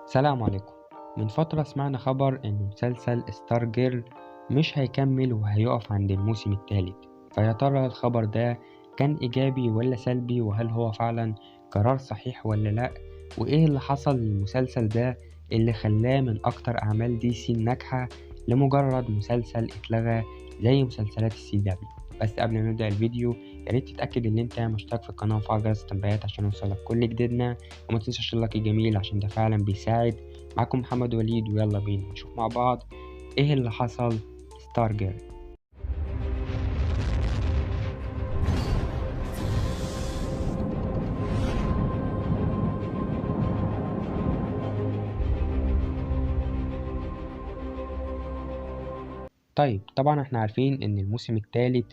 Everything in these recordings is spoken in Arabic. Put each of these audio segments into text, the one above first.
السلام عليكم. من فترة سمعنا خبر إن مسلسل ستار جيرل مش هيكمل وهيقف عند الموسم الثالث. فيا ترى الخبر ده كان إيجابي ولا سلبي؟ وهل هو فعلا قرار صحيح ولا لأ؟ وإيه اللي حصل للمسلسل ده اللي خلاه من أكتر أعمال دي سي الناجحة لمجرد مسلسل اتلغى زي مسلسلات السي دبليو؟ بس قبل ما نبدأ الفيديو ياريت تتأكد إن أنت مشترك في القناة وفعل جرس التنبيهات عشان يوصلك كل جديدنا، وما تنساش اللايك الجميل عشان ده فعلا بيساعد. معاكم محمد وليد، ويلا بينا نشوف مع بعض ايه اللي حصل ستار جيرل. طيب طبعا احنا عارفين ان الموسم الثالث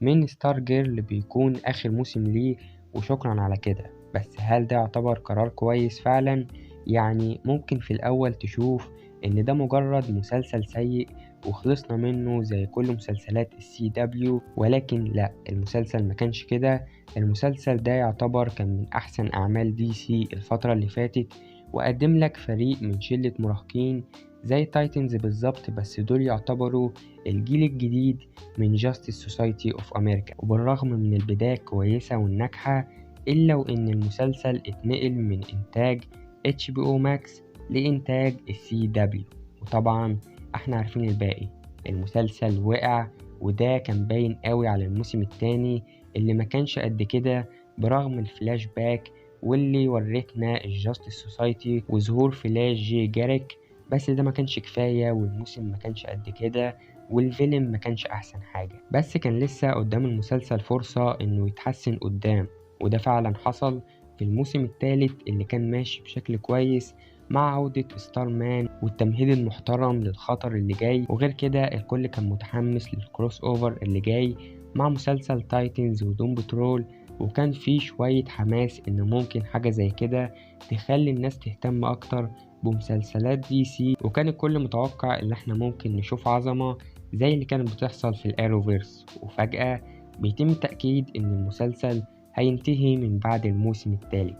من ستار جيرل بيكون اخر موسم ليه وشكرا على كده. بس هل ده يعتبر قرار كويس فعلا؟ يعني ممكن في الاول تشوف ان ده مجرد مسلسل سيء وخلصنا منه زي كل مسلسلات السي دبليو، ولكن لا، المسلسل ما كانش كده. المسلسل ده يعتبر كان من احسن اعمال دي سي الفترة اللي فاتت، وقدم لك فريق من شلة مراهقين زي تايتنز بالظبط، بس دول يعتبروا الجيل الجديد من Justice Society of America. وبالرغم من البداية كويسة والناجحة، إلا وإن المسلسل اتنقل من إنتاج HBO Max لإنتاج CW، وطبعا احنا عارفين الباقي. المسلسل وقع، وده كان باين قوي على الموسم التاني اللي ما كانش قد كده برغم الفلاش باك واللي ورتنا الجاستس سوسايتي وظهور فلاش جي جاريك. بس ده ما كانش كفاية، والموسم ما كانش قد كده، والفيلم ما كانش احسن حاجة. بس كان لسه قدام المسلسل فرصة انه يتحسن قدام، وده فعلا حصل في الموسم الثالث اللي كان ماشي بشكل كويس مع عودة ستار مان والتمهيد المحترم للخطر اللي جاي. وغير كده الكل كان متحمس للكروس اوفر اللي جاي مع مسلسل تايتنز ودوم بترول، وكان في شوية حماس ان ممكن حاجة زي كده تخلي الناس تهتم اكتر بمسلسلات دي سي. وكان الكل متوقع ان احنا ممكن نشوف عظمة زي اللي كانت بتحصل في الأروفيرس، وفجأة بيتم تأكيد إن المسلسل هينتهي من بعد الموسم الثالث.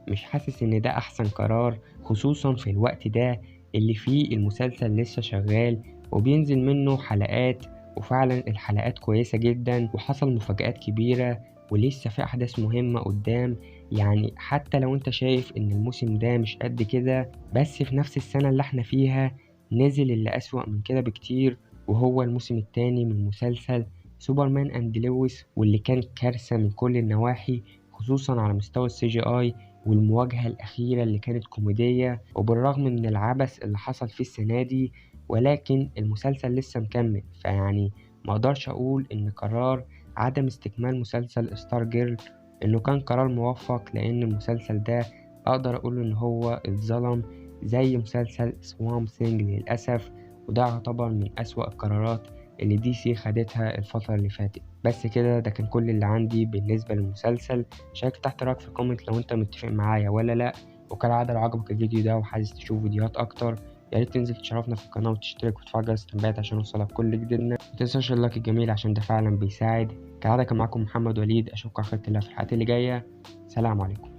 مش حاسس إن ده أحسن قرار، خصوصا في الوقت ده اللي فيه المسلسل لسه شغال وبينزل منه حلقات، وفعلا الحلقات كويسة جدا وحصل مفاجآت كبيرة ولسه في أحداث مهمة قدام. يعني حتى لو انت شايف إن الموسم ده مش قد كده، بس في نفس السنة اللي احنا فيها نزل اللي أسوأ من كده بكتير، وهو الموسم الثاني من مسلسل سوبرمان اند لويس، واللي كان كارثة من كل النواحي، خصوصا على مستوى السي جي اي والمواجهة الأخيرة اللي كانت كوميدية. وبالرغم من العبث اللي حصل فيه السنة دي، ولكن المسلسل لسه مكمل. فيعني مقدرش أقول إن قرار عدم استكمال مسلسل ستار جيرل إنه كان قرار موفق، لأن المسلسل ده أقدر أقول إن هو اتظلم زي مسلسل سوام ثينج للأسف، وده يعتبر من أسوأ القرارات اللي دي سي خدتها الفترة اللي فاتت. بس كده ده كان كل اللي عندي بالنسبة للمسلسل. شارك تحت رأيك في الكومنت لو انت متفق معايا ولا لأ. وكالعادة لو عجبك الفيديو ده وعايز تشوف فيديوهات أكتر، ياريت تنزل تشرفنا في القناة وتشترك وتفعل جرس التنبيهات عشان يوصلك كل جديدنا. متنساش اللايك الجميل عشان ده فعلا بيساعد. كالعادة كان معاكم محمد وليد، أشوفكم على خير الله في الحلقات اللي جاية. سلام عليكم.